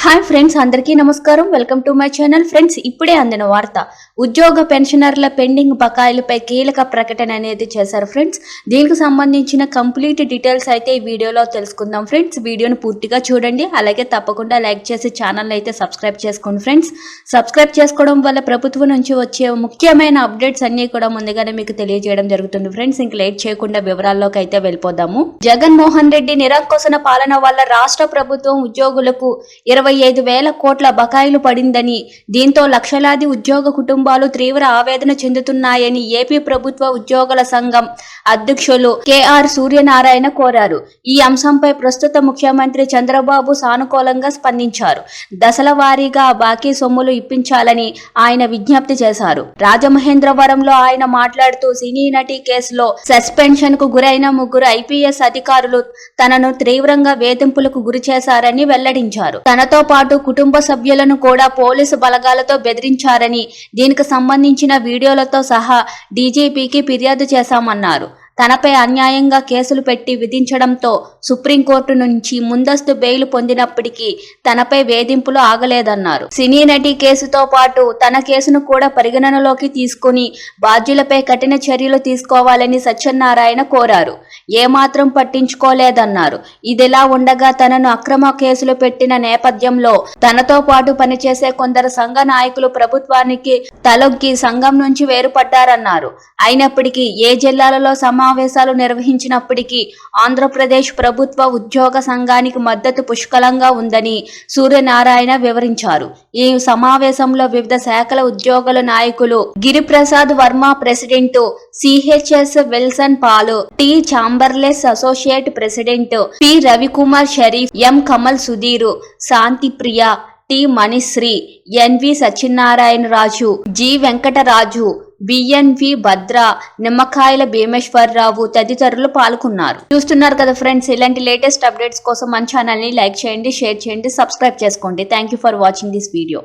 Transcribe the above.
Hi friends, అందరికీ నమస్కారం. Welcome to my channel. Friends, ఇప్పుడే అందిన వార్త. ఉద్యోగ పెన్షనర్ల పెండింగ్ బకాయిలపై కీలక ప్రకటన అనేది చేశారు ఫ్రెండ్స్. దీనికి సంబంధించిన కంప్లీట్ డీటెయిల్స్ అయితే ఈ వీడియోలో తెలుసుకుందాం ఫ్రెండ్స్. వీడియోను పూర్తిగా చూడండి, అలాగే తప్పకుండా లైక్ చేసి ఛానల్ అయితే సబ్స్క్రైబ్ చేసుకోండి ఫ్రెండ్స్. సబ్స్క్రైబ్ చేసుకోవడం వల్ల ప్రభుత్వం నుంచి వచ్చే ముఖ్యమైన అప్డేట్స్ అన్ని కూడా ముందుగానే మీకు తెలియజేయడం జరుగుతుంది ఫ్రెండ్స్. ఇంక లేట్ చేయకుండా వివరాల్లోకి అయితే వెళ్ళిపోదాము. జగన్మోహన్ రెడ్డి నిరంకుశన పాలన వల్ల రాష్ట్ర ప్రభుత్వం ఉద్యోగులకు 25,000 కోట్ల బకాయిలు పడిందని, దీంతో లక్షలాది ఉద్యోగ కుటుంబాలు తీవ్ర ఆవేదన చెందుతున్నాయని ఏపీ ప్రభుత్వ ఉద్యోగుల సంఘం అధ్యక్షులు కెఆర్ సూర్యనారాయణ కోరారు. ఈ అంశంపై ప్రస్తుత ముఖ్యమంత్రి చంద్రబాబు సానుకూలంగా స్పందించారు. దశల వారీగా బాకీ సొమ్ములు ఇప్పించాలని ఆయన విజ్ఞప్తి చేశారు. రాజమహేంద్రవరంలో ఆయన మాట్లాడుతూ, సినీ నటి కేసులో సస్పెన్షన్ కు గురైన 3 ఐపీఎస్ అధికారులు తనను తీవ్రంగా వేధింపులకు గురి చేశారని వెల్లడించారు. తనతో పాటు కుటుంబ సభ్యులను కూడా పోలీసు బలగాలతో బెదిరించారని, దీనికి సంబంధించిన వీడియోలతో సహా డీజీపీకి ఫిర్యాదు చేశామన్నారు. తనపై అన్యాయంగా కేసులు పెట్టి విధించడంతో సుప్రీంకోర్టు నుంచి ముందస్తు బెయిల్ పొందినప్పటికీ తనపై వేధింపులు ఆగలేదన్నారు. సినీ నటి కేసుతో పాటు తన కేసును కూడా పరిగణనలోకి తీసుకుని బాధ్యులపై కఠిన చర్యలు తీసుకోవాలని సత్యనారాయణ కోరారు. ఏమాత్రం పట్టించుకోలేదన్నారు. ఇదిలా ఉండగా తనను అక్రమ కేసులు పెట్టిన నేపథ్యంలో తనతో పాటు పనిచేసే కొందరు సంఘ నాయకులు ప్రభుత్వానికి తలొగ్గి సంఘం నుంచి వేరుపడ్డారన్నారు. అయినప్పటికీ ఏ జిల్లాలలో సమావేశాలు నిర్వహించినప్పటికీ ఆంధ్రప్రదేశ్ ప్రభుత్వ ఉద్యోగ సంఘానికి మద్దతు పుష్కలంగా ఉందని సూర్యనారాయణ వివరించారు. ఈ సమావేశంలో వివిధ శాఖల ఉద్యోగుల నాయకులు Giriprasad Varma, president CHS Wilson Paul, T చాంబర్లెస్ associate president P Ravikumar Sharif, M Kamal Sudheer, Shanti Priya, T Manishree, NV Satyanarayana Raju, G Venkataraju, BNV Bhadra, Nimmakayala Bheemeswararao తదితరులు పాల్గొన్నారు. చూస్తున్నారు కదా ఫ్రెండ్స్, ఇలాంటి లేటెస్ట్ అప్డేట్స్ కోసం మన ఛానల్ ని లైక్ చేయండి, షేర్ చేయండి, సబ్స్క్రైబ్ చేసుకోండి. Thank you for watching this video.